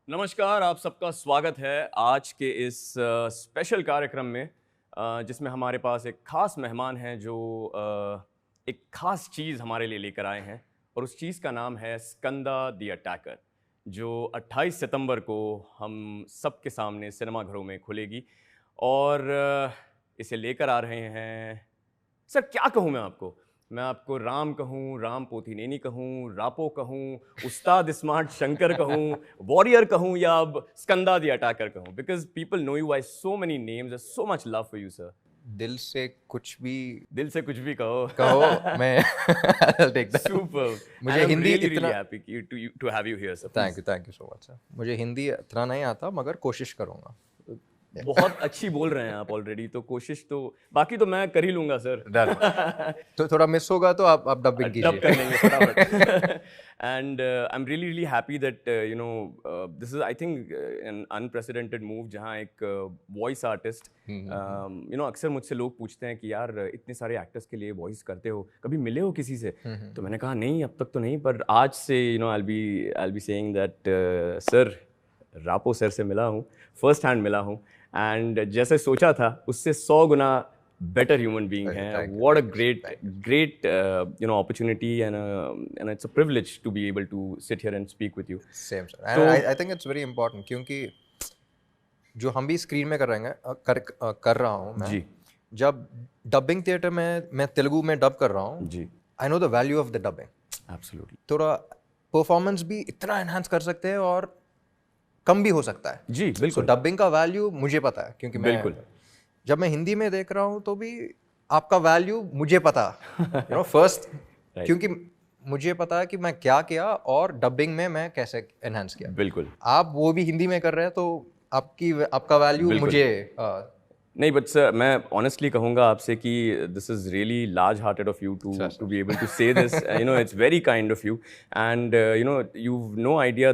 नमस्कार, आप सबका स्वागत है आज के इस स्पेशल कार्यक्रम में जिसमें हमारे पास एक खास मेहमान हैं जो एक खास चीज़ हमारे लिए लेकर आए हैं और उस चीज़ का नाम है स्कंदा द अटैकर, जो 28 सितंबर को हम सबके सामने सिनेमाघरों में खुलेगी और इसे लेकर आ रहे हैं। सर क्या कहूँ मैं आपको राम कहूँ, राम पोथीनेनी कहूँ, रापो कहूँ, उस्ताद स्मार्ट शंकर कहूँ, वॉरियर कहूँ या अब स्कंदा द अटैकर कहूँ, because people know you by so many names, so much love for you sir. दिल से कुछ भी कहो मैं I'll take that. Super. मुझे And I'm हिंदी really इतना happy to have you here sir. Thank you so much sir. मुझे हिंदी इतना नहीं आता मगर कोशिश करूँगा। बहुत अच्छी बोल रहे हैं आप ऑलरेडी, तो कोशिश तो बाकी तो मैं कर ही लूंगा सर। तो थोड़ा मिस होगा तो आप डबिंग कीजिए। डब कर लेंगे फटाफट। And I'm really happy that this is I think an unprecedented move जहाँ एक वॉइस आर्टिस्ट अक्सर मुझसे लोग पूछते हैं कि यार इतने सारे एक्टर्स के लिए वॉइस करते हो, कभी मिले हो किसी से? तो मैंने कहा नहीं अब तक तो नहीं, पर आज से I'll be saying that sir rapport sir से मिला हूँ, फर्स्ट हैंड मिला हूँ एंड जैसे सोचा था उससे 100 गुना better human being hai. What a great opportunity and it's a privilege to be able to sit here and speak with you. Same sir. And I think it's very important क्योंकि जो हम भी screen में कर रहा हूँ मैं, जब डबिंग थिएटर में मैं तेलुगु में डब कर रहा हूँ जी, I know the value of the dubbing. Absolutely. थोड़ा परफॉर्मेंस भी इतना एनहांस कर सकते हैं और कम भी हो सकता है जी, बिल्कुल। डबिंग का वैल्यू मुझे पता है क्योंकि मैं जब मैं हिंदी में देख रहा हूँ तो भी आपका वैल्यू मुझे पता फर्स्ट क्योंकि मुझे पता है कि मैं क्या किया और डबिंग में मैं कैसे एनहांस किया। बिल्कुल। आप वो भी हिंदी में कर रहे हैं तो आपका वैल्यू मुझे नहीं, बट सर मैं ऑनेस्टली कहूँगा आपसे कि this is really large hearted of you to be able to say this, it's very kind of you and you know idea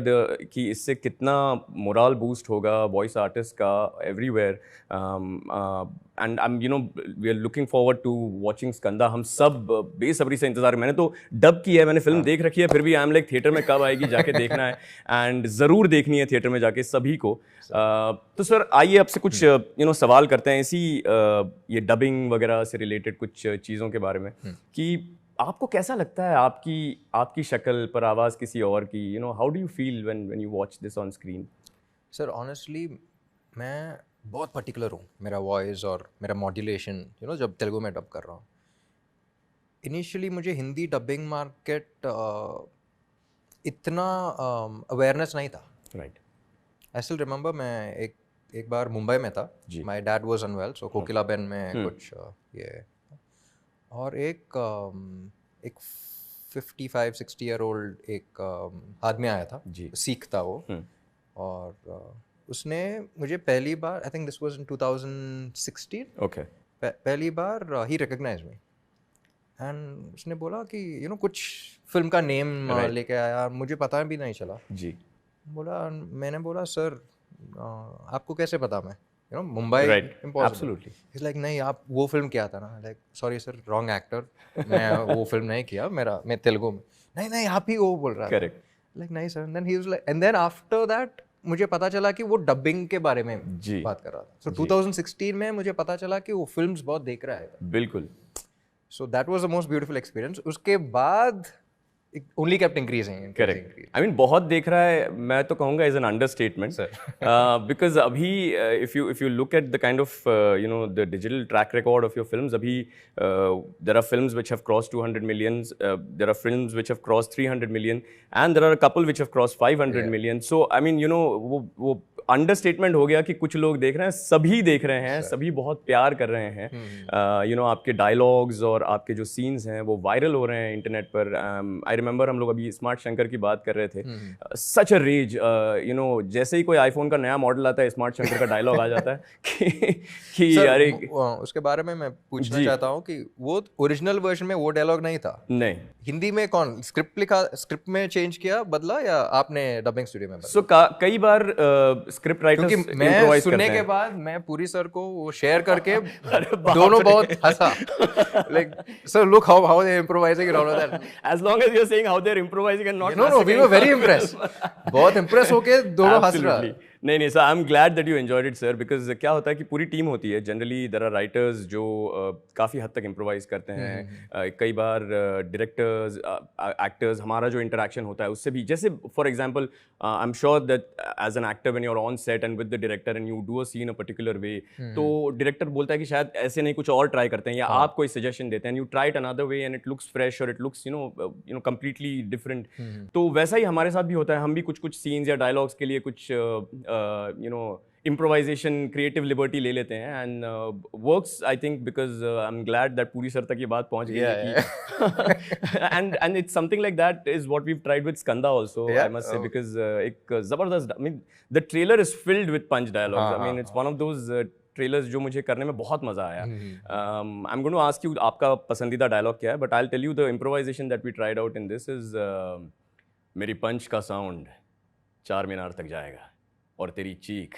कि इससे कितना मोरल बूस्ट होगा वॉइस आर्टिस्ट का everywhere and we are looking forward to watching Skanda. हम सब बेसब्री से इंतजार, मैंने तो डब की है, मैंने फिल्म देख रखी है, फिर भी आई एम लाइक थिएटर में कब आएगी, जाके देखना है एंड ज़रूर देखनी है थिएटर में जाके सभी को। तो सर आइए आपसे कुछ सवाल करते हैं इसी ये डबिंग वगैरह से रिलेटेड कुछ चीज़ों के बारे में कि आपको कैसा लगता है आपकी शक्ल पर आवाज़ किसी और की, how do you feel when you watch this on screen? Sir honestly मैं बहुत पर्टिकुलर हूँ, मेरा वॉइस और मेरा मॉड्यूलेशन जब तेलुगु में डब कर रहा हूँ। इनिशियली मुझे हिंदी डबिंग मार्केट इतना अवेयरनेस नहीं था। राइट। आई स्टिल रिमेंबर मैं एक बार मुंबई में था, माय डैड वाज अनवेल, सो कोकिलाबेन में कुछ ये, और एक 55-60 ईयर ओल्ड एक आदमी आया था, सिख था वो, और उसने मुझे पहली बार, I think this was in 2016, okay, पहली बार ही रिकॉग्नाइज मी एंड उसने बोला कि कुछ फिल्म का नेम लेके आया, मुझे पता भी नहीं चला जी। मैंने बोला सर आपको कैसे पता मैं मुंबई? एब्सोल्युटली। इट्स लाइक नहीं आप वो फिल्म किया था ना, like sorry sir wrong actor, मैं वो फिल्म नहीं किया, मैं तेलुगु में। नहीं आप ही वो बोल रहा था। करेक्ट। लाइक नहीं sir, then he was like, and then after that मुझे पता चला कि वो डबिंग के बारे में बात कर रहा था। सो 2016 में मुझे पता चला कि वो फिल्म्स बहुत देख रहा है। बिल्कुल। So that was the most beautiful experience. उसके बाद only kept increasing. Correct. I mean बहुत देख रहा है, मैं तो कहूँगा is an understatement. Because अभी if you look at the kind of the digital track record of your films, अभी there are films which have crossed 200 millions, there are films which have crossed 300 million, and there are a couple which have crossed 500 million. So I mean वो understatement हो गया कि कुछ लोग देख रहे हैं, सभी देख रहे हैं, सभी बहुत प्यार कर रहे हैं। आपके डायलॉग्स और आपके जो सीन्स हैं वो वायरल हो रहे हैं इंटरनेट पर। आई रिमेंबर हम लोग अभी स्मार्ट शंकर की बात कर रहे थे, सच अ रेज, जैसे ही कोई आईफोन का नया मॉडल आता है स्मार्ट शंकर का डायलॉग आ जाता है कि अरे उसके बारे में मैं पूछना चाहता हूँ कि वो ओरिजिनल वर्जन में वो डायलॉग नहीं था? नहीं। हिंदी में कौन स्क्रिप्ट लिखा, स्क्रिप्ट में चेंज किया, बदला, या आपने डबिंग स्टूडियो में बदला? कई बार स्क्रिप्ट राइटर्स क्योंकि मैं सुनने के बाद मैं पूरी सर को वो शेयर करके दोनों बहुत हंसा, like sir look how they improvising and all of that, as long as you are saying how they are improvising and not, no we were very impressed, बहुत इम्प्रेस होके दोनों हंस रहा है। नहीं sir, I am glad that you enjoyed it sir, because क्या होता है कि पूरी टीम होती है, जनरली देयर आर राइटर्स जो काफ़ी हद तक इम्प्रोवाइज करते हैं, कई बार डायरेक्टर्स एक्टर्स, हमारा जो इंटरेक्शन होता है उससे भी, जैसे for example I am sure that as an actor when you are on set and with the director and you do a scene a particular way, तो डायरेक्टर बोलता है कि शायद ऐसे नहीं कुछ और ट्राई करते हैं, या आप कोई सजेशन देते हैं, you try it another way and it looks fresh और it looks you know completely different. तो वैसा ही हमारे साथ भी होता है, हम भी कुछ सीन्स या डायलॉग्स के लिए कुछ you know improvisation, creative liberty ले लेते हैं, and works I think because I'm glad that पूरी सर तक ये बात पहुंच गई है and it's something like that is what we've tried with Skanda also, I must say, because एक जबरदस्त, I mean the trailer is filled with punch dialogues, I mean it's one of those trailers जो मुझे करने में बहुत मजा आया। I'm going to ask you आपका पसंदीदा डायलॉग क्या है, but I'll tell you the improvisation that we tried out in this is मेरी पंच का साउंड चार मीनार तक जाएगा और तेरी चीख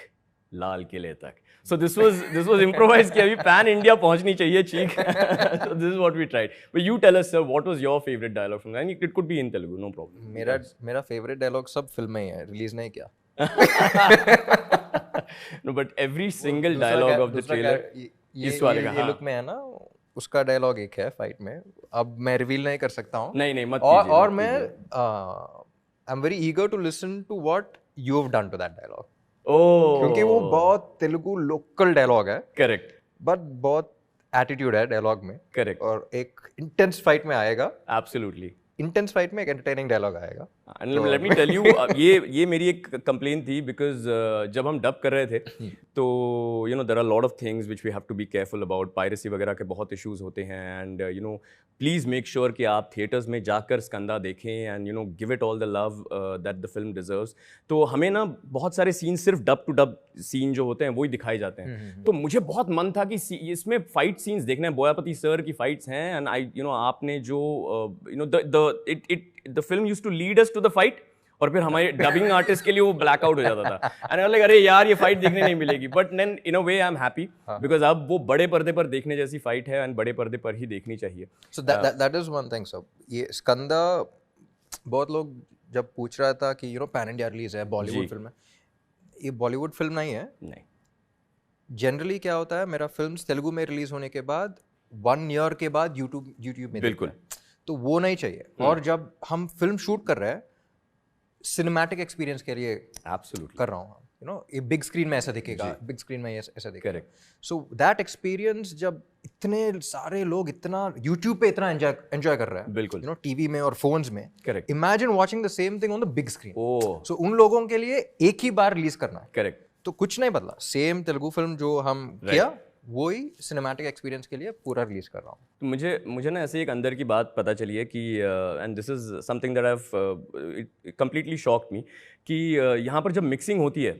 लाल किले तक। So this was improvised कि अभी पैन इंडिया पहुंचनी चाहिए चीख। So this is what we tried. But you tell us sir, what was your favorite dialogue from that? It could be in Telugu, no problem. मेरा favorite dialogue सब film में ही है, release नहीं किया। No, but every single dialogue of the trailer इस वाले का, ये लुक में है ना, उसका डायलॉग एक है फाइट में, अब मैं रिवील नहीं कर सकता हूँ। नहीं मत कीजिए। और मैं I am very eager to listen to what you have done to that dialogue. क्योंकि वो बहुत तेलुगु लोकल डायलॉग है, करेक्ट, बट बहुत एटीट्यूड है डायलॉग में, करेक्ट, और एक इंटेंस फाइट में आएगा, एब्सोल्युटली इंटेंस फाइट में एक एंटरटेनिंग डायलॉग आएगा। लेट मी टेल यू, ये मेरी एक कंप्लेन थी, बिकॉज जब हम डब कर रहे थे तो you know there are lot of things which we have to be careful about, piracy वगैरह के बहुत इश्यूज होते हैं, and you know please make sure कि आप थिएटर्स में जाकर स्कंदा देखें and you know give it all the love that the film deserves. तो हमें ना बहुत सारे सीन सिर्फ डब टू डब सीन जो होते हैं वही दिखाए जाते हैं, तो मुझे बहुत मन था कि इसमें फाइट सीन्स देखने हैं, बोयापति सर की फाइट्स हैं, एंड आई यू नो आपने जो you know the film used to lead us to the fight, और फिर हमारे डबिंग आर्टिस्ट के लिए वो ब्लैकआउट हो जाता था, एंड आई लाइक अरे यार ये फाइट देखने नहीं मिलेगी, but then in a way I am happy because अब वो बड़े पर्दे पर देखने जैसी फाइट है, एंड बड़े पर्दे पर ही देखनी चाहिए। So that is one thing. सब ये स्कंदा, बहुत लोग जब पूछ रहा था कि you know pan India release है, बॉलीवुड फिल्म है, ये बॉलीवुड फिल्म नहीं है। नहीं, जनरली क्या होता है, मेरा फिल्म तेलुगु में रिलीज होने के बाद 1 ईयर के बाद यूट्यूब में, बिल्कुल, तो वो नहीं चाहिए। और जब हम फिल्म शूट कर रहे हैं, सिनेमैटिक एक्सपीरियंस के लिए एब्सोल्युटली कर रहा हूँ, यू नो ये बिग स्क्रीन में ऐसा दिखेगा, बिग स्क्रीन में ऐसा दिखेगा, करेक्ट। सो दैट एक्सपीरियंस जब इतने सारे लोग इतना यूट्यूब पे इतना एंजॉय कर रहे हैं, बिल्कुल, यू नो टीवी में और फोन्स में, correct, imagine watching the same thing on the big screen. So उन लोगों के लिए एक ही बार रिलीज करना है, करेक्ट, तो कुछ नहीं बदला, सेम तेलुगु फिल्म जो हम किया वही सिनेमैटिक एक्सपीरियंस के लिए पूरा रिलीज कर रहा हूँ। तो मुझे ना ऐसे एक अंदर की बात पता चली है कि and this is something that have completely shocked मी, कि यहाँ पर जब मिक्सिंग होती है,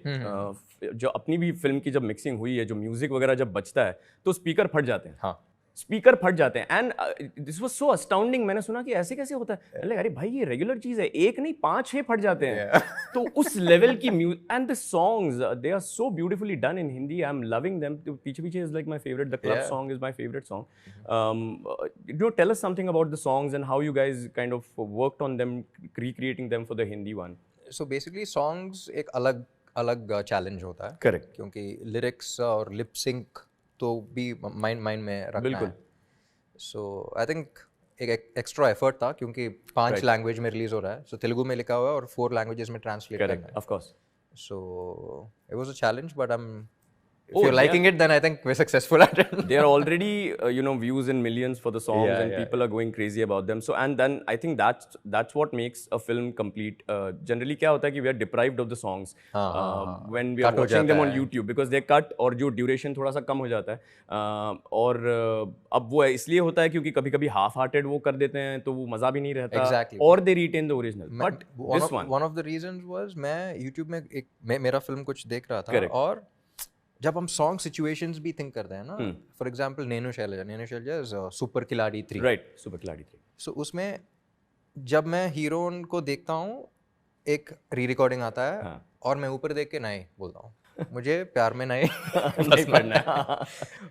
जो अपनी भी फिल्म की जब मिक्सिंग हुई है, जो म्यूजिक वगैरह जब बजता है तो स्पीकर फट जाते हैं। हाँ, स्पीकर फट जाते हैं, and this was so astounding. मैंने सुना कि ऐसे कैसे होता है, अरे भाई ये रेगुलर चीज है, एक नहीं 5-6 फट जाते हैं। तो उस लेवल की music and the songs, they are so beautifully done in Hindi, I am loving them. पीछे is like my favourite, the club song is my favourite song. Do tell us something about the songs and how you guys kind of worked on them, recreating them for the Hindi one. So basically songs एक अलग challenge होता है, correct, क्योंकि lyrics और lip sync तो भी mind में रखना, बिल्कुल। सो आई थिंक एक एक्स्ट्रा एफर्ट था, क्योंकि 5 लैंग्वेज में रिलीज हो रहा है, सो तेलुगु में लिखा हुआ है और 4 लैंग्वेजेस में ट्रांसलेट करना है, of course. So it was a challenge, but I am if you're liking it, then I think we're successful at it. There are already you know views in millions for the songs, and people are going crazy about them. So and then I think that's what makes a film complete. Generally क्या होता है कि we are deprived of the songs when we are watching them on YouTube, because they cut और जो duration थोड़ा सा कम हो जाता है, और अब वो इसलिए होता है क्योंकि कभी-कभी half-hearted वो कर देते हैं, तो वो मजा भी नहीं रहता, exactly, और they retain the original. But this one of the reasons was मैं YouTube में मेरा फिल्म कुछ देख रहा था, और जब हम सॉन्ग सिचुएशंस भी थिंक करते हैं ना, for example Nenu Sailaja is super Khiladi 3, right, super Khiladi 3। सो उसमें जब मैं हीरोइन को देखता हूँ, एक री रिकॉर्डिंग आता है हाँ. और मैं ऊपर देख के नहीं बोलता हूँ मुझे प्यार में नहीं नहीं पढ़ना है.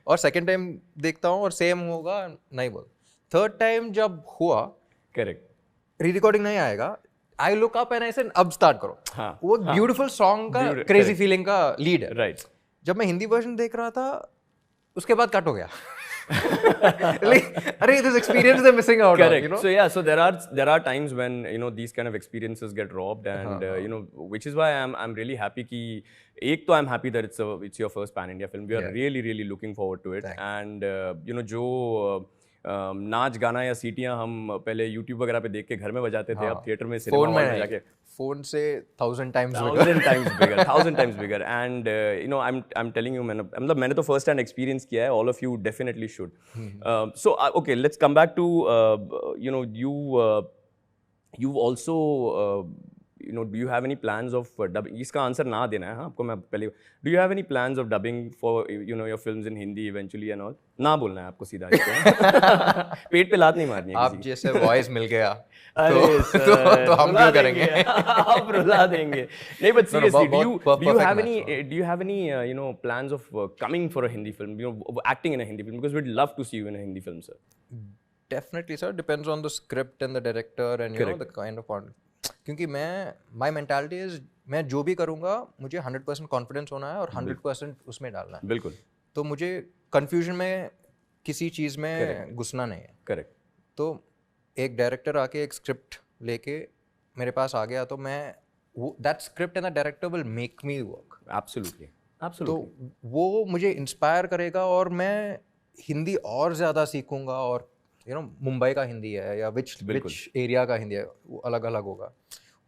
और सेकंड टाइम देखता हूँ और सेम होगा नहीं बोल. थर्ड टाइम जब हुआ करेक्ट री रिकॉर्डिंग नहीं आएगा I look up and I से अब स्टार्ट करो. हाँ, वो ब्यूटीफुल सॉन्ग का क्रेजी फीलिंग का लीड है. राइट. जब मैं हिंदी वर्जन देख रहा था उसके बाद कट हो गया. अरे this experience they're missing out Correct. on, you know? So yeah, so there are times when these kind of experiences get robbed, and which is why I'm really happy कि एक तो I'm happy that it's your first pan India film. We are really looking forward to it. And जो नाच गाना या सीटियां हम पहले YouTube वगैरह पे देख के घर में बजाते थे, अब थिएटर में सिनेमा हॉल में जाके फोन से 1000 times bigger. And I'm telling you, मैंने तो first hand experience किया है. All of you definitely should. So okay, let's come back to you've also do you have any plans of dubbing? इसका answer ना देना है, हाँ, आपको मैं पहले. Do you have any plans of dubbing for your films in Hindi eventually and all? ना बोलना है आपको सीधा. पेट पे लात नहीं मारनी है. आप जैसे वॉइस मिल गया तो हम क्यों करेंगे? आप रुला देंगे. नहीं, but seriously, do you have any plans of coming for a Hindi film? Acting in a Hindi film, because we'd love to see you in a Hindi film, sir. Definitely, sir. Depends on the script and the director and the kind of content. क्योंकि my mentality is मैं जो भी करूँगा मुझे 100% confidence होना है और 100% उसमें डालना है. बिल्कुल. तो मुझे कंफ्यूजन में किसी चीज़ में घुसना नहीं है. करेक्ट. तो एक डायरेक्टर आके एक स्क्रिप्ट लेके मेरे पास आ गया तो मैं that script and the director will make me work. Absolutely. तो वो मुझे इंस्पायर करेगा और मैं हिंदी और ज़्यादा सीखूंगा. और मुंबई का हिंदी है या विच एरिया का हिंदी है, वो अलग अलग होगा.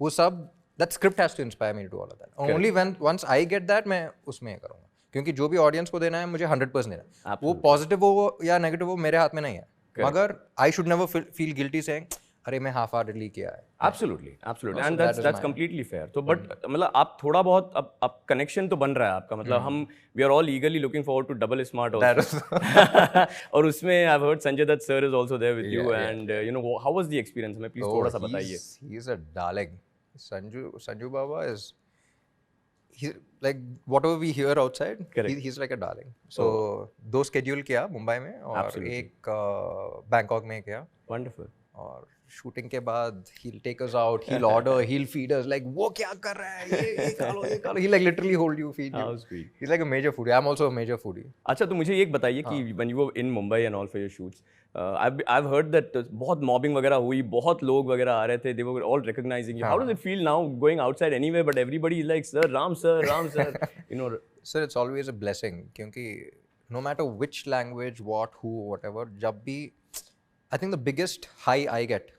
वो सब that script has to inspire me to all of that. Only once I get that मैं उसमें करूँगा. क्योंकि जो भी ऑडियंस को देना है मुझे 100% देना है. वो पॉजिटिव हो या नेगेटिव हो मेरे हाथ में नहीं है. मगर I should never feel guilty saying अरे मैं हाफ हार्टेडली किया है. Absolutely. And that's completely fair. तो but मतलब आप थोड़ा बहुत अब कनेक्शन तो बन रहा है आपका. मतलब हम we are all eagerly looking forward to Double Smart also. और उसमें I've heard Sanjay Dutt sir is also there with you. And how was the experience? हमें please थोड़ा सा बताइए. He is a darling. Sanju Baba is like whatever we hear outside. He's like a darling. So 2 schedule किया मुंबई में और एक Bangkok में किया. Wonderful. और शूटिंग के बाद he'll take us out, he'll order, he'll feed us like वो क्या कर रहा है ये खा लो. He'll like literally hold you, feed you. He's like a major foodie. I'm also a major foodie. अच्छा, तो मुझे एक बताइए कि when you were in Mumbai and all for your shoots, I've heard that बहुत mobbing वगैरह हुई, बहुत लोग वगैरह आ रहे थे, they were all recognizing you. How does it feel now going outside anywhere but everybody is like sir, Ram sir. Sir, it's always a blessing क्योंकि no matter which language, what, who, whatever, जब भी I think the biggest high I get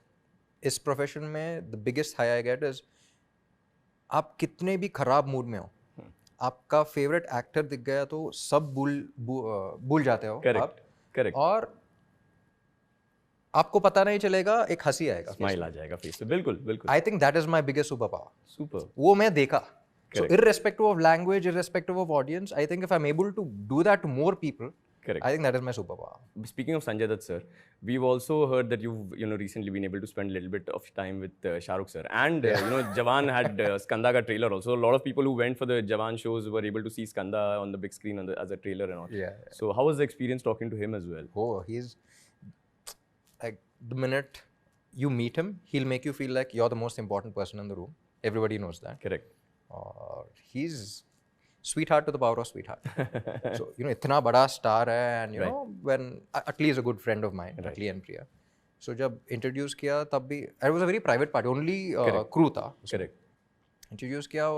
इस profession में, the biggest high I get is आप कितने भी खराब mood में हो, आपका फेवरेट एक्टर दिख गया तो सब भूल जाते हो. करेक्ट. और आपको पता नहीं चलेगा, एक हंसी आएगा, स्माइल आ जाएगा फेस पे. बिल्कुल. I think that is my biggest super power. Super. वो मैं देखा. So irrespective of language, irrespective of audience, I think if I'm able to do that to more people, correct, I think that is my superpower. Speaking of Sanjay Dutt sir, we've also heard that you've recently been able to spend a little bit of time with Shah Rukh sir, and Jawan had Skanda ka trailer also. A lot of people who went for the Jawan shows were able to see Skanda on the big screen as a trailer and all. Yeah. So how was the experience talking to him as well? Oh, he's like, the minute you meet him, he'll make you feel like you're the most important person in the room. Everybody knows that. Correct. He's sweetheart to the power of sweetheart. So इतना बड़ा star है, and you know when Atli is a good friend of mine, Atli and Priya. So जब introduce किया तब भी it was a very private party, only crew था. Correct. Introduce किया,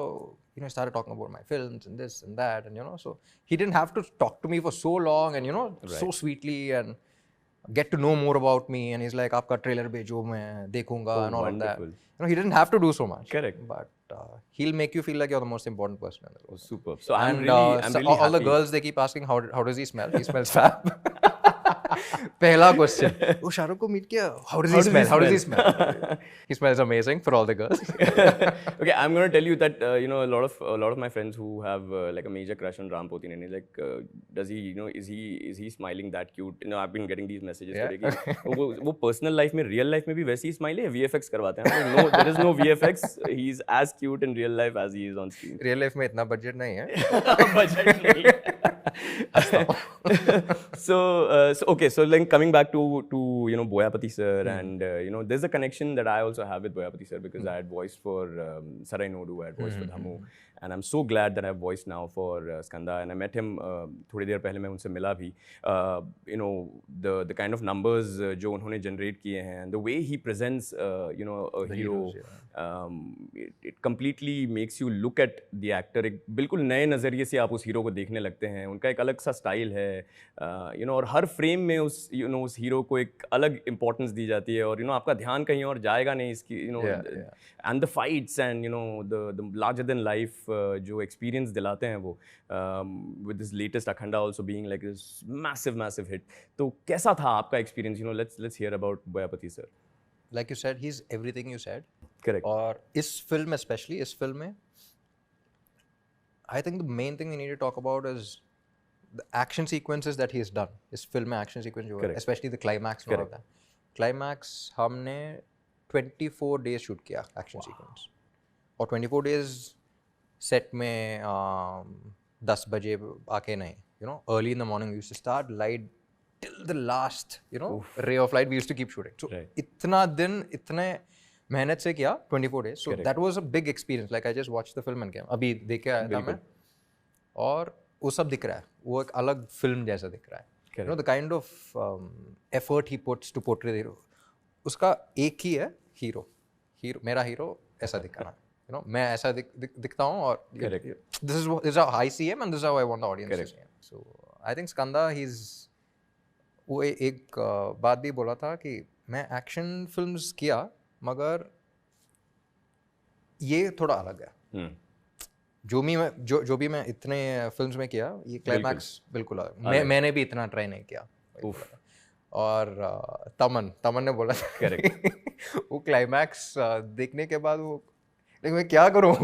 started talking about my films and this and that, and so he didn't have to talk to me for so long and so sweetly and get to know more about me, and he's like आपका trailer भेजो मैं देखूंगा and all of that. He didn't have to do so much. Correct. But he'll make you feel like you're the most important person in the room. Superb. So I'm really all happy. The girls, they keep asking how does he smell? He smells fab. पहला question, वो शाहरुख को meet किया, how does he smell? How does he smell? He smells amazing for all the girls. Okay, I'm going to tell you that you know, a lot of my friends who have like a major crush on Ram Potineni, like does he, you know, is he smiling that cute? You know, I've been getting these messages today कि वो personal life में, real life में भी वैसे ही smile है, VFX करवाते हैं? No, there is no VFX. He's as cute in real life as he is on screen. Real life में इतना budget नहीं है. Budget नहीं. So okay, so like coming back to you know, Boyapati sir, and you know, there's a connection that I also have with Boyapati sir, because I had voiced for Sarai Nodu, I had voiced for Dhammu, and I'm so glad that I've voiced now for Skanda, and I met him थोड़ी देर पहले, मैं उनसे मिला भी. You know, the kind of numbers जो उन्होंने generate किए हैं, and the way he presents you know, a hero, it completely makes you look at the actor एक बिल्कुल नए नज़रिए से आप उस हीरो को देखने लगते हैं. उनका एक अलग सा स्टाइल है, you know, और हर फ्रेम में उस, you know, उस हीरो को एक अलग इम्पोर्टेंस दी जाती है, और you know, आपका ध्यान कहीं और जाएगा नहीं इसकी, you know, and the fights and you know, the larger than life जो experience दिलाते हैं वो, with this latest Akhanda also being like this massive hit. तो कैसा था आपका experience? You know, let's hear about Boyapati sir. Like you said, he's everything you said. Correct. और इस फिल्म especially, इस फिल्म में I think the main thing we need to talk about is the action sequences that he has done. इस film में action sequence जो है, especially the climax and all of that. Climax हमने 24 days shoot किया action sequence, और 24 days set में 10 बजे आके नहीं, you know, early in the morning we used to start, light till the last, you know, ray of light, we used to keep shooting. So इतना दिन इतने मेहनत से किया 24 days. So that was a big experience. Like I just watched the film and came. अभी देख के आया था मैं, और वो सब दिख रहा है, वो एक अलग फिल्म जैसा दिख रहा है. You know, the kind of effort he puts to portray the hero. उसका एक ही है, हीरो मेरा हीरो ऐसा दिखाना. You know, मैं ऐसा दिखता हूँ, और this is how I see him and this is how I want the audience to see him. So I think Skanda, वो एक बात भी बोला था कि मैं एक्शन फिल्म्स किया, मगर ये थोड़ा अलग है. जो भी मैं इतने फिल्म्स में किया, ये क्लाइमैक्स बिल्कुल अलग. मैंने भी इतना ट्राई नहीं किया. और तमन ने बोला था वो क्लाइमैक्स देखने के बाद वो, like मैं क्या करूँ?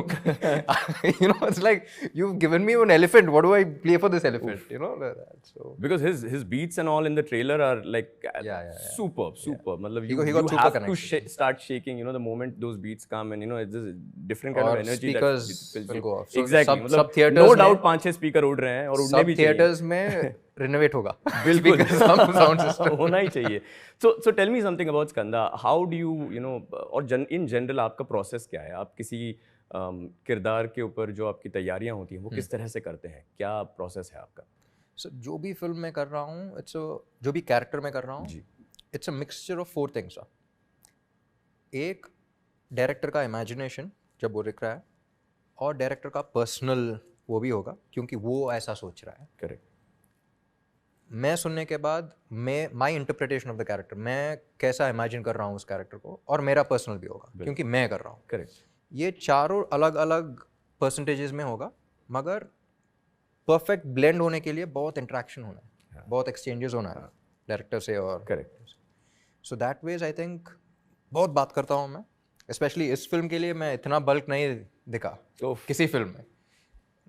You know, it's like you've given me an elephant. What do I play for this elephant? You know, so because his beats and all in the trailer are like superb. मतलब you have to start shaking. You know, the moment those beats come, and you know, it's just a different kind of energy. Speakers will go off. So exactly. सब theaters no doubt 5-6 speaker उड़ रहे हैं, और उड़ने भी चाहिए. theaters में renovate होगा. बिल्कुल. Sound system होना ही चाहिए. So tell me something about Skanda. How do you know, और in general आपका process क्या है? आप किसी किरदार के ऊपर जो आपकी तैयारियां होती हैं, वो किस तरह से करते हैं? क्या process है आपका? So जो भी फिल्म में कर रहा हूँ, जो भी कैरेक्टर में कर रहा हूँ, it's a mixture of 4 things. एक डायरेक्टर का इमेजिनेशन जब वो लिख रहा है, और डायरेक्टर का पर्सनल वो भी होगा, क्योंकि वो ऐसा सोच रहा है. करेक्ट. मैं सुनने के बाद माई इंटरप्रिटेशन ऑफ द कैरेक्टर, मैं कैसा इमेजिन कर रहा हूँ उस कैरेक्टर को, और मेरा पर्सनल भी होगा, क्योंकि मैं कर रहा हूँ. करेक्ट. ये चारों अलग अलग परसेंटेजेस में होगा, मगर परफेक्ट ब्लेंड होने के लिए बहुत इंट्रैक्शन होना है, बहुत एक्सचेंजेस होना है डायरेक्टर से. और correct. So that ways I think बहुत बात करता हूँ मैं. स्पेशली इस फिल्म के लिए मैं इतना बल्क नहीं दिखा किसी फिल्म में.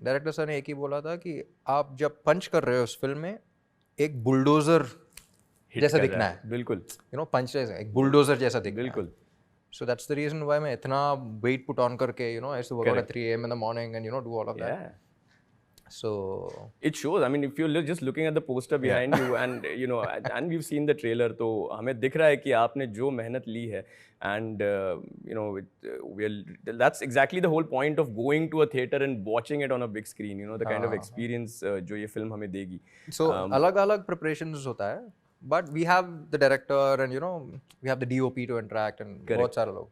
डायरेक्टर सर ने एक ही बोला था कि आप जब पंच कर रहे हो उस फिल्म में, एक बुलडोजर जैसा दिखना है. बिल्कुल. यू नो, पंच जैसा, एक बुलडोजर जैसा दिखना है. बिल्कुल. So that's the reason why मैं इतना weight put on करके, you know, I used to work out at 3 a.m. in the morning and, you know, do all of that. So it shows. I mean, if you're just looking at the poster behind you, and you know, and we've seen the trailer, तो हमें दिख रहा है कि आपने जो मेहनत ली है, and you know, that's exactly the whole point of going to a theater and watching it on a big screen. You know, the kind of experience जो ये film हमें देगी. So अलग-अलग preparations होता है, but we have the director and you know, we have the DOP to interact and बहुत सारे लोग.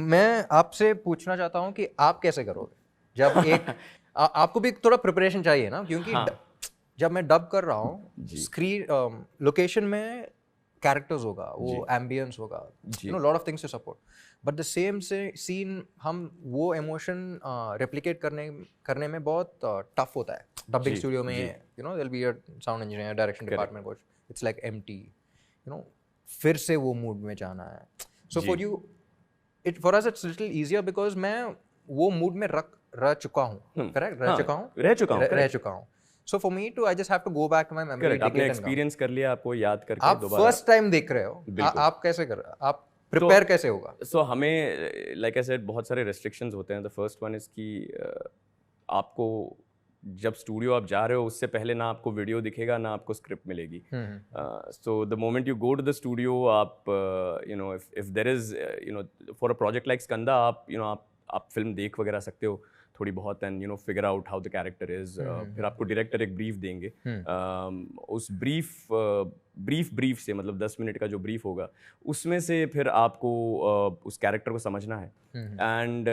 मैं आपसे पूछना चाहता हूँ कि आप कैसे करोगे जब एक आपको भी थोड़ा प्रिपरेशन चाहिए ना, क्योंकि जब मैं डब कर रहा हूँ, स्क्रीन लोकेशन में कैरेक्टर्स होगा, वो एम्बियंस होगा, you know, lot of things to support, but the same scene हम वो इमोशन रेप्लिकेट करने में बहुत टफ होता है. डबिंग स्टूडियो में, you know, there will be a sound engineer, direction department, कुछ it's like empty, you know, फिर से वो mood में जाना है. So for you, for us it's little easier because मैं वो mood में रह चुका हूँ, correct? रह चुका हूँ. So for me I just have to go back to my memory. Correct. आपने experience कर लिया, आपको याद करके दोबारा. आप first time देख रहे हो, आप कैसे कर रहे हो? आप prepare कैसे होगा? So हमें, like I said, बहुत सारे restrictions होते हैं. The first one is कि आपको जब स्टूडियो आप जा रहे हो उससे पहले ना आपको वीडियो दिखेगा ना आपको स्क्रिप्ट मिलेगी. So the moment you go to the studio, आप you know if there is you know for a project like Skanda, आप यू नो आप फिल्म देख वगैरह सकते हो थोड़ी बहुत and you know figure out how the character is. फिर आपको डायरेक्टर एक ब्रीफ देंगे. उस ब्रीफ से, मतलब 10 मिनट का जो ब्रीफ होगा उसमें से फिर आपको उस कैरेक्टर को समझना है. And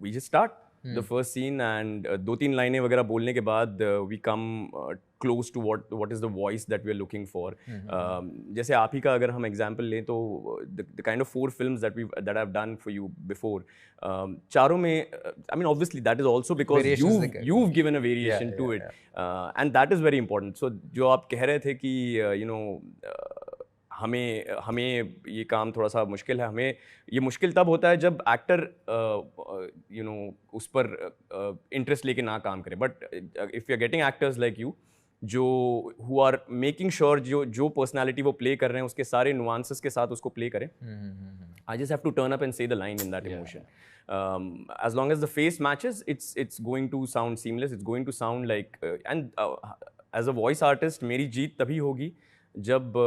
we just start the first scene and 2-3 लाइनें वगैरह बोलने के बाद we come close to what is the voice that we are looking for. जैसे आप ही का अगर हम example लें तो the kind of 4 films that I've done for you before, चारों में I mean obviously that is also because you've given a variation to it. And that is very important. So जो आप कह रहे थे कि you know हमें ये काम थोड़ा सा मुश्किल है. हमें ये मुश्किल तब होता है जब एक्टर यू नो उस पर इंटरेस्ट लेके ना काम करे. But if you are getting actors like you जो हु आर मेकिंग श्योर जो पर्सनालिटी वो प्ले कर रहे हैं उसके सारे नुआंसेस के साथ उसको प्ले करें. I just have to turn up and say the line in that emotion. As long as the face matches, it's going to sound seamless. It's going to sound like and as a voice artist मेरी जीत तभी होगी जब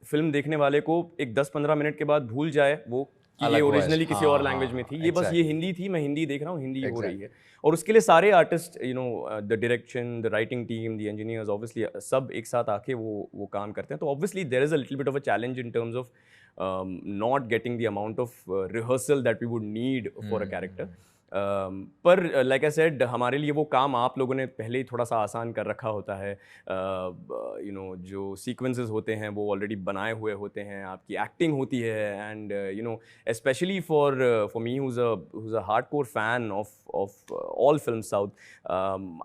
film देखने वाले को एक 10-15 minute के बाद भूल जाए वो कि ये ओरिजिनली किसी और लैंग्वेज में थी. ये बस ये हिंदी थी, मैं हिंदी देख रहा हूँ, हिंदी हो रही है. और उसके लिए सारे artist you know the direction, the writing team, the engineers, obviously सब एक साथ आके वो काम करते हैं. तो obviously there is a little bit of a challenge in terms of not getting the amount of rehearsal that we would need for a character. पर लाइक आई सेड, हमारे लिए वो काम आप लोगों ने पहले ही थोड़ा सा आसान कर रखा होता है. यू नो जो सीक्वेंसेस होते हैं वो ऑलरेडी बनाए हुए होते हैं, आपकी एक्टिंग होती है. And you know specially for me who's a hardcore fan of all film south,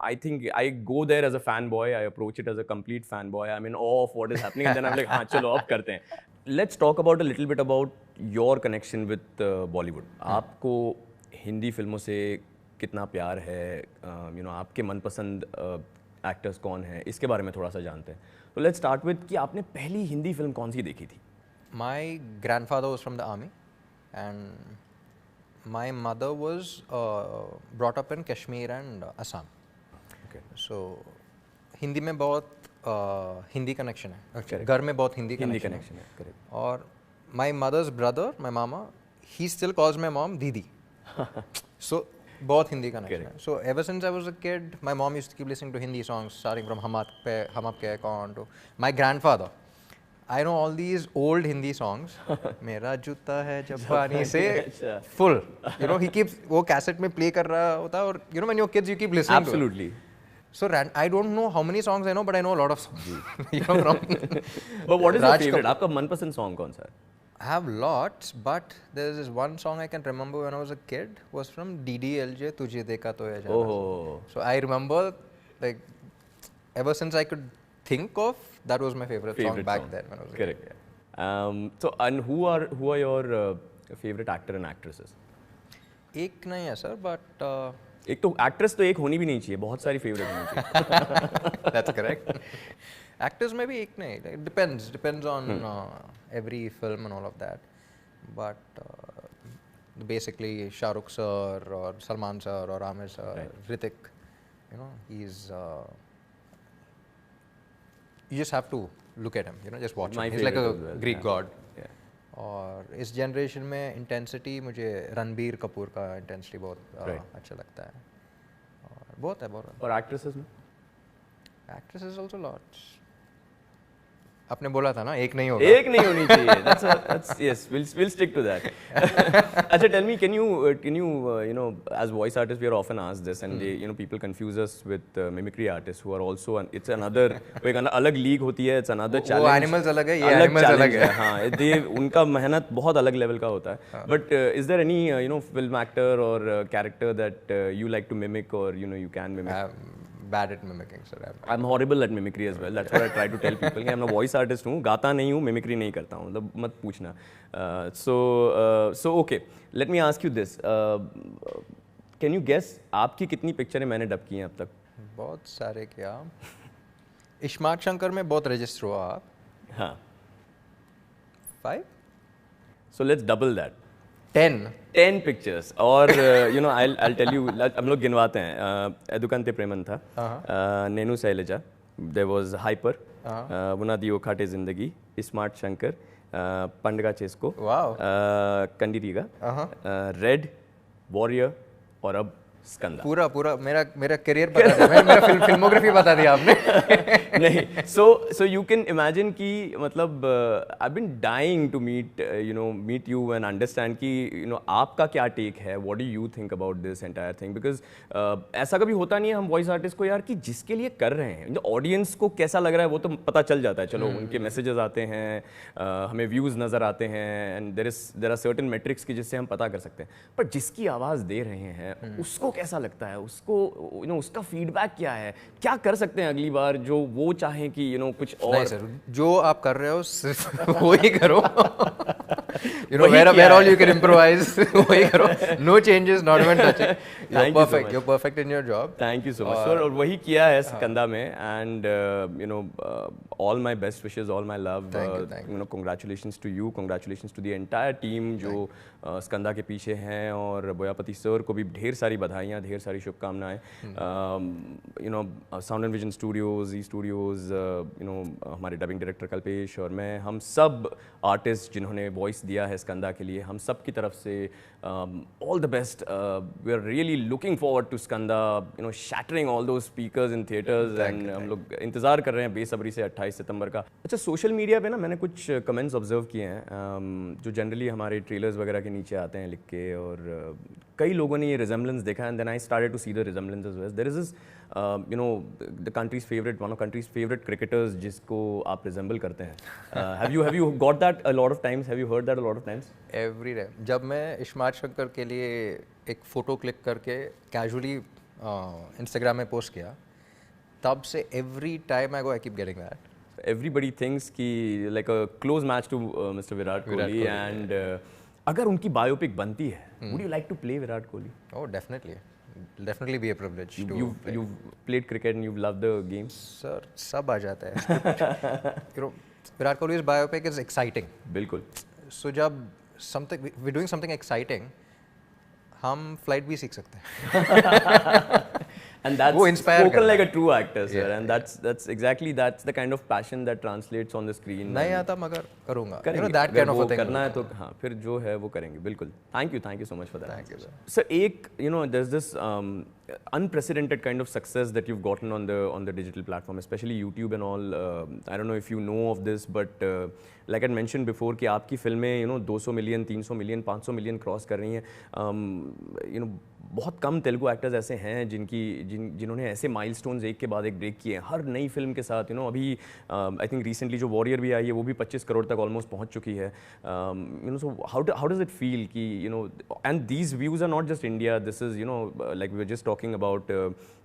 I think I go there as a fan boy. I approach it as a complete fan boy. I mean of what is happening and then I am like हाँ चलो अब करते हैं. Let's talk about a little bit about your connection with Bollywood. आपको हिंदी फिल्मों से कितना प्यार है, यू नो आपके मनपसंद एक्टर्स कौन हैं, इसके बारे में थोड़ा सा जानते हैं. तो लेट्स स्टार्ट विद कि आपने पहली हिंदी फिल्म कौन सी देखी थी? My grandfather was from the army and my mother was brought up in Kashmir and Assam. Okay, so Hindi में बहुत हिंदी कनेक्शन है. घर में बहुत हिंदी कनेक्शन है. करेक्ट. और my mother's brother, my mama, he still calls my mom didi. So बहुत हिंदी कनेक्शन है. So ever since I was a kid, my mom used to keep listening to Hindi songs, starting from हम आपके कौन to my grandfather. I know all these old Hindi songs. मेरा जूता है जापानी से full. You know he keeps वो cassette में play कर रहा होता है. और you know when you're kids you keep listening. Absolutely. to it. So I don't know how many songs I know, but I know a lot of songs. You know from. But what is your favorite? आपका मनपसंद song कौन सा है? I have lots, but there's this one song I can remember when I was a kid, was from DDLJ, Tujhe Dekha To Hai Jana. Oh. So I remember, like, ever since I could think of, that was my favorite song back then when I was a kid. Correct. So, and who are your favorite actor and actresses? एक नहीं है sir, but एक तो actress तो एक होनी भी नहीं चाहिए, बहुत सारी फेवरेट होनी चाहिए. That's correct. Actors में भी एक नहीं, it depends on every film and all of that. But basically Shah Rukh sir or Salman sir or Amir sir, right. Hrithik, you know, he's you just have to look at him, you know, just watch him. He's like a Greek god. Yeah. और इस generation में intensity, मुझे रणबीर कपूर का intensity बहुत अच्छा लगता है. और बहुत है. और एक्ट्रेसेस में? Actresses also lots. आपने बोला था ना एक नहीं होगा. एक नहीं होनी चाहिए. That's yes, we'll stick to that. अच्छा, tell me, can you you know, as voice artists we are often asked this, and they, you know, people confuse us with mimicry artists who are also it's another एक अलग league होती है. It's another challenge. वो animals अलग है, ये animals अलग है. हाँ, उनका मेहनत बहुत अलग लेवल का होता है. But is there any you know film actor or character that you like to mimic or you know you can mimic? bad at mimicking, sir. I'm horrible at mimicry as well. That's what I try to tell people. कि I'm a voice artist हूँ, गाता नहीं हूँ, mimicry नहीं करता हूँ, मतलब मत पूछना. So okay, let me ask you this. Can you guess आपकी कितनी पिक्चरें मैंने डब की हैं अब तक? बहुत सारे क्या? इस्मार्ट शंकर में बहुत रजिस्टर हुआ आप? हाँ. 5? So let's double that. 10 pictures. और you know I'll tell you, हम लोग गिनवाते हैं. एदुकांते प्रेमन था, Nenu Selja, there was Hyper, वुनादी ओखाटे जिंदगी, स्मार्ट शंकर, पंडगा चेस्को, कंडीरीगा, रेड, वॉरियर और अब स्कंदा. पूरा मेरा करियर बता दिया, मेरा फिल्मोग्राफी बता दिया आपने. नहीं, so you can imagine कि मतलब I've been dying to meet you and understand कि आपका क्या टेक है, what do you think about this entire thing, because ऐसा कभी होता नहीं है हम वॉइस आर्टिस्ट को यार कि जिसके लिए कर रहे हैं ऑडियंस को कैसा लग रहा है वो तो पता चल जाता है. चलो उनके मैसेजेस आते हैं, हमें व्यूज़ नज़र आते हैं, and there are certain metrics की जिससे हम पता कर सकते हैं. पर जिसकी आवाज़ दे रहे हैं उसको कैसा लगता है, उसको उसका फीडबैक क्या है, क्या कर सकते हैं अगली बार जो वो चाहें कि कुछ और. नहीं सर, जो आप कर रहे हो सिर्फ वो ही करो. where all you can improvise, वही करो. No changes, not even touching. You're perfect. You're perfect in your job. Thank you so much, sir. और वही किया है स्कंदा में, and all my best wishes, all my love. Thank you. Congratulations to you, congratulations to the entire team जो स्कंदा के पीछे हैं, और बोयापति सर को भी ढेर सारी बधाइयाँ, ढेर सारी शुभकामनाएं. Sound and vision studios, E studios, हमारे डबिंग डायरेक्टर कल्पेश और मैं, हम सब आर्टिस्ट जिन्होंने वॉइस दिया है स्कंदा के लिए, हम सब की तरफ से all the best. We are really looking forward to Skanda, shattering all those speakers in theatres, and हम लोग इंतज़ार कर रहे हैं बेसब्री से 28 सितंबर का. अच्छा, सोशल मीडिया पे ना मैंने कुछ कमेंट्स ऑब्जर्व किए हैं जो जनरली हमारे ट्रेलर्स वगैरह के नीचे आते हैं लिख के, और कई लोगों ने ये रिजेम्बलेंस देखा, and then I started to see the resemblance as well. There is this the country's favourite, one of country's favourite cricketers जिसको आप रिजेंबल करते हैं. Have you got that a lot of times, have you heard that a lot of times? Every day. जब मैं इस्मार्ट शंकर के लिए एक photo click करके कैजुअली इंस्टाग्राम में पोस्ट किया, तब से every time I go, I keep getting that. Everybody thinks कि like a close match to Mr. Virat Kohli, and अगर उनकी बायोपिक बनती है, would you like to play Virat Kohli? Oh, definitely be a privilege to play. You've played cricket and you've loved the game? Sir, सब आ जाता है. Virat Kohli's biopic is exciting. बिल्कुल. So जब we're doing something exciting, हम flight भी सीख सकते हैं. And that's spoken like a true actor, sir. Yeah, and that's exactly the kind of passion that translates on the screen. नहीं आता मगर करूँगा. that kind of a thing. करना है तो हाँ, फिर जो है वो करेंगे. बिल्कुल. Thank you so much for that. Thank you, sir. Sir, एक there's this unprecedented kind of success that you've gotten on the digital platform, especially YouTube and all. I don't know if you know of this, but like I mentioned before कि आपकी फिल्में 200 million, 300 million, 500 million cross कर रही हैं. बहुत कम Telugu actors ऐसे हैं जिन्होंने ऐसे माइलस्टोन्स एक के बाद एक ब्रेक किए हैं हर नई फिल्म के साथ. अभी आई थिंक रिसेंटली जो वॉरियर भी आई है वो भी 25 करोड़ तक ऑलमोस्ट पहुंच चुकी है. So how does it feel कि and these views are not just India, this is like we were just talking about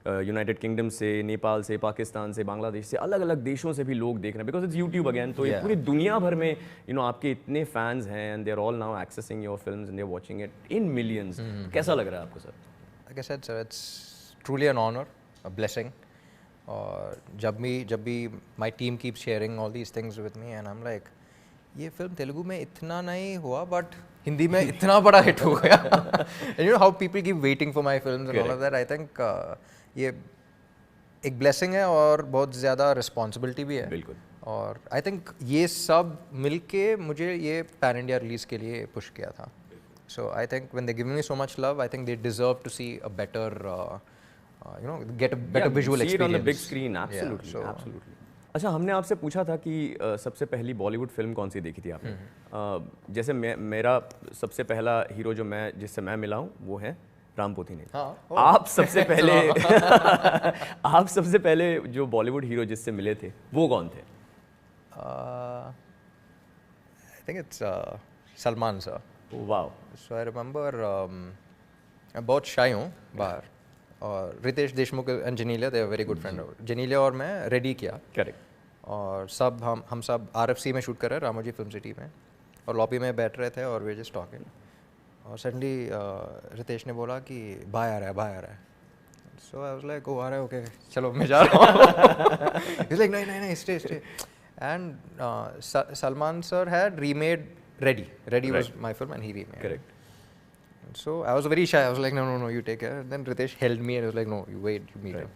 United Kingdom से, नेपाल से, पाकिस्तान से, बांग्लादेश से, अलग अलग देशों से भी लोग देख रहे हैं, बिकॉज इट्स यूट्यूब अगेन. तो ये पूरी दुनिया भर में आपके इतने फैंस हैं, and they are all now accessing your films and they are watching it in millions. कैसा लग रहा है आपको sir? Like I said, sir, it's truly an honor, a blessing. और जब भी my team keeps sharing all these things with me, and I'm like, ये film Telugu में इतना नहीं हुआ, but हिंदी में इतना बड़ा हिट हो गया. And how people keep waiting for my films and all of that. I think ये एक blessing है और बहुत ज़्यादा responsibility भी है. बिल्कुल. और I think ये सब मिलके मुझे ये pan India release के लिए push किया था. So I think when they're giving me so much love, I think they deserve to see a better, get a better visual experience. See it on the big screen, absolutely, yeah, so, absolutely. अच्छा, हमने आपसे पूछा था कि सबसे पहली Bollywood film कौन सी देखी थी आपने? जैसे मेरा सबसे पहला हीरो जिससे मैं मिला हूँ वो है राम पोथीनिधी. आप सबसे पहले जो बॉलीवुड हीरो जिससे मिले थे वो कौन थे? I think it's Salman sir. Wow. So I remember मैं बहुत शाई हूँ बाहर, और Riteish Deshmukh and Genelia, they are very good friend. Genelia और मैं रेडी किया, करेक्ट, और सब हम सब RFC में शूट कर रहे हैं, रामोजी फिल्म सिटी में, और लॉबी में बैठ रहे थे और वे जस्ट टॉकिंग, और सडनली रितेश ने बोला कि भाई आ रहा है। सो आई वाज लाइक, ओ आ रहा है, ओके चलो मैं जा रहा हूँ। He's like, नहीं, stay. And Salman sir had remade Ready was my film and he remade. Correct. So I was very shy. I was like, no, you take care. And then Ritesh held me and he was like, no, you wait, you meet him.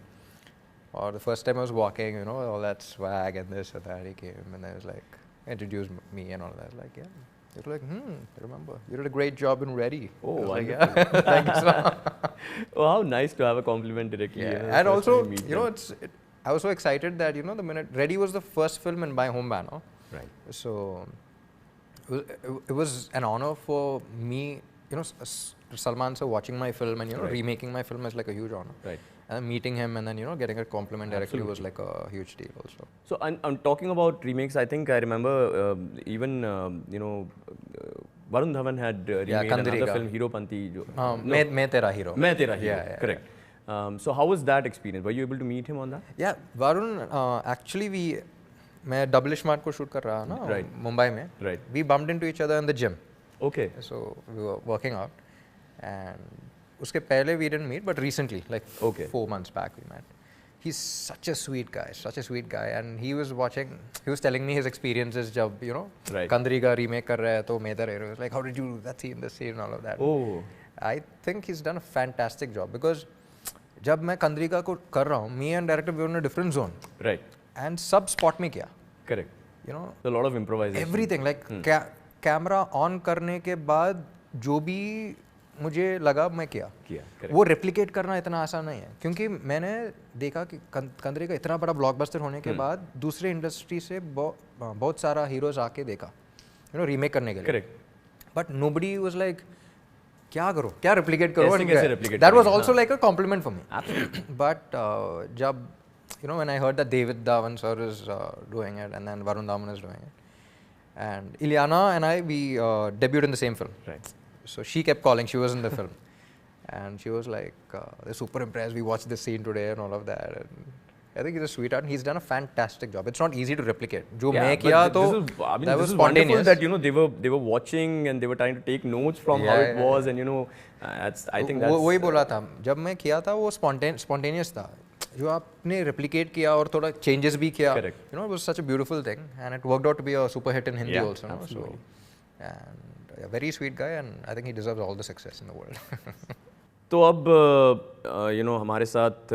Or the first time I was walking, you know, all that swag and this and that, he came and I was like, introduced me and all that. Like, yeah. He was like, I remember. You did a great job in Ready. Oh, like, wonderful. yeah. Thank you so much. Oh, how nice to have a compliment directly. Yeah. And also, you know, I was so excited that, you know, the minute Ready was the first film in my home banner. Right. So it was an honor for me, you know, Salman sir watching my film and, you know, remaking my film is like a huge honor. Right. And meeting him and then, you know, getting a compliment directly was like a huge deal also. So I'm talking about remakes. I think I remember even, you know, Varun Dhawan had remade another film, Hero Panti. Main Tera Hero. Main Tera Hero, yeah, correct. So how was that experience? Were you able to meet him on that? Yeah, Varun, actually मैं double smart को shoot कर रहा ना मुंबई में. Right. We bumped into each other in the gym. Okay. So we were working out, and उसके पहले we didn't meet, but recently, like 4 months back we met. He's such a sweet guy, and he was telling me his experiences जब, you know, कंदरी का remake कर रहा है तो मैं इधर was like, how did you do that scene, this scene and all of that. Oh. I think he's done a fantastic job because जब मैं कंदरी का को कर रहा हूँ, me and director we were in a different zone. Right. And सब spot में किया. Correct. You know, a lot of improvisation. Everything, like camera on करने के बाद जो भी मुझे लगा मैं किया. वो रेप्लिकेट करना इतना आसान नहीं है, क्योंकि मैंने देखा कि कंदरी का इतना बड़ा ब्लॉकबस्टर होने के बाद दूसरे इंडस्ट्री से बहुत सारा हीरोज आके देखा, यू नो, रीमेक करने के लिए. Correct. But nobody was like, क्या करो, क्या रेप्लिकेट करो. That was also like a compliment for me. But जब, you know, when I heard that David Dhawan sir is doing it and then Varun Dhawan is doing it, and Ileana and I, we debuted in the same film. Right. So she kept calling, she was in the film, and she was like, they're super impressed, we watched this scene today and all of that. And I think he's a sweetheart and he's done a fantastic job. It's not easzy to replicate. Jo main kiya to that was spontaneous. That, you know, they were watching and they were trying to take notes from how it was, and, you know, I think that's वही बोला था जब मैं किया था, वो spontaneous था. जो आपने replicate किया और थोड़ा changes भी किया, you know, it was such a beautiful thing, and it worked out to be a super hit in Hindi also. Absolutely. So, and a very sweet guy, and I think he deserves all the success in the world. तो अब you know, हमारे साथ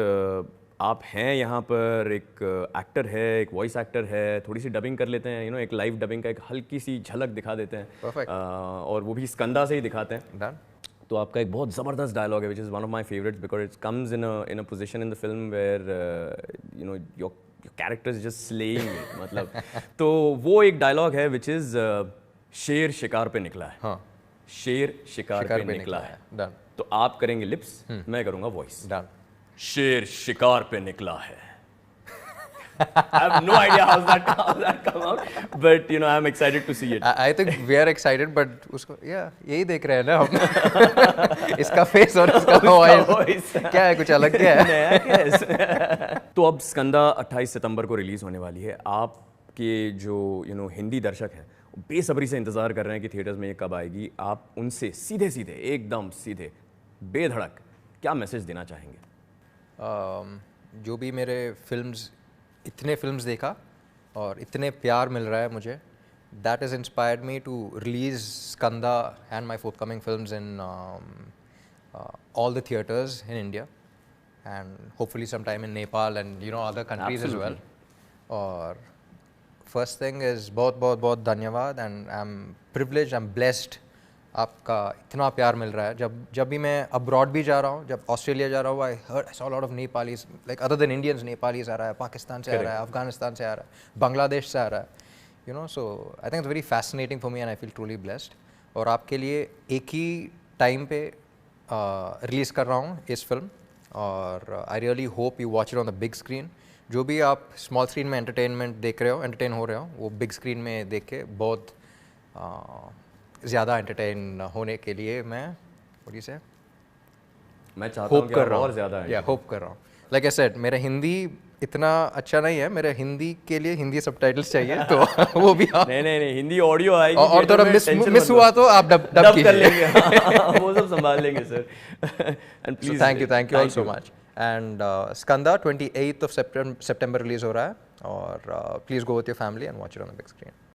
आप हैं यहाँ पर, एक actor है, एक वॉइस एक्टर है, थोड़ी सी डबिंग कर लेते हैं, यू नो, एक लाइव डबिंग का एक हल्की सी झलक दिखा देते हैं. और वो भी स्कंदा से ही दिखाते हैं. Done. तो आपका एक बहुत ज़बरदस्त डायलॉग है, which is one of my favourites, because it comes in a position in the film where you know your character is just slaying it, मतलब. तो वो एक डायलॉग है विच इज़ शेर शिकार पे निकला है. हाँ. शेर शिकार पे निकला है. Done. तो आप करेंगे लिप्स, मैं करूँगा वॉइस. Done. शेर शिकार पे निकला है. I have no idea how that come out, but you know, I'm excited to see it. I think we are excited, but उसको यही देख रहे हैं ना हम. इसका फेस और इसका वॉइस क्या है, कुछ अलग क्या है. तो अब स्कंदा 28 सितंबर को रिलीज होने वाली है. आपके जो हिंदी दर्शक हैं बेसब्री से इंतजार कर रहे हैं कि थिएटर्स में ये कब आएगी. आप उनसे सीधे एकदम सीधे बेधड़क क्या मैसेज देना चाहेंगे? जो भी मेरे इतने फिल्म्स देखा और इतने प्यार मिल रहा है मुझे, that has inspired me to release Skanda and my forthcoming films in all the theaters in India, and hopefully sometime in Nepal and, you know, other countries. Absolutely. As well. और first thing is बहुत धन्यवाद, and I'm privileged, I'm blessed. आपका इतना प्यार मिल रहा है. जब भी मैं अब्रॉड भी जा रहा हूँ, जब ऑस्ट्रेलिया जा रहा हूँ, I saw a lot of Nepalis, like other than Indians, Nepalis आ रहा है, पाकिस्तान से आ रहा है, अफगानिस्तान से आ रहा है, बांग्लादेश से आ रहा है, you know, so I think it's very fascinating for me and I feel truly blessed. और आपके लिए एक ही टाइम पे रिलीज़ कर रहा हूँ इस फिल्म, और I really hope you watch it on the big screen. जो भी आप स्मॉल स्क्रीन में एंटरटेन हो रहे हो, वो बिग स्क्रीन में देख के बहुत ज़्यादा एंटरटेन होने के लिए मैं मैं चाहता हूँ कि और ज़्यादा है। होप कर रहा हूँ। लाइक आई सेड, मेरा हिंदी इतना अच्छा नहीं है, मेरे हिंदी के लिए हिंदी सबटाइटल्स चाहिए तो वो भी आप नहीं हिंदी ऑडियो आएगी और थोड़ा मिस हुआ तो आप डब कर लेंगे। वो सब संभाल लेंगे sir. And please thank you all so much. And Skanda 28th of September release हो रहा है, और please go with your family and watch it on the big screen.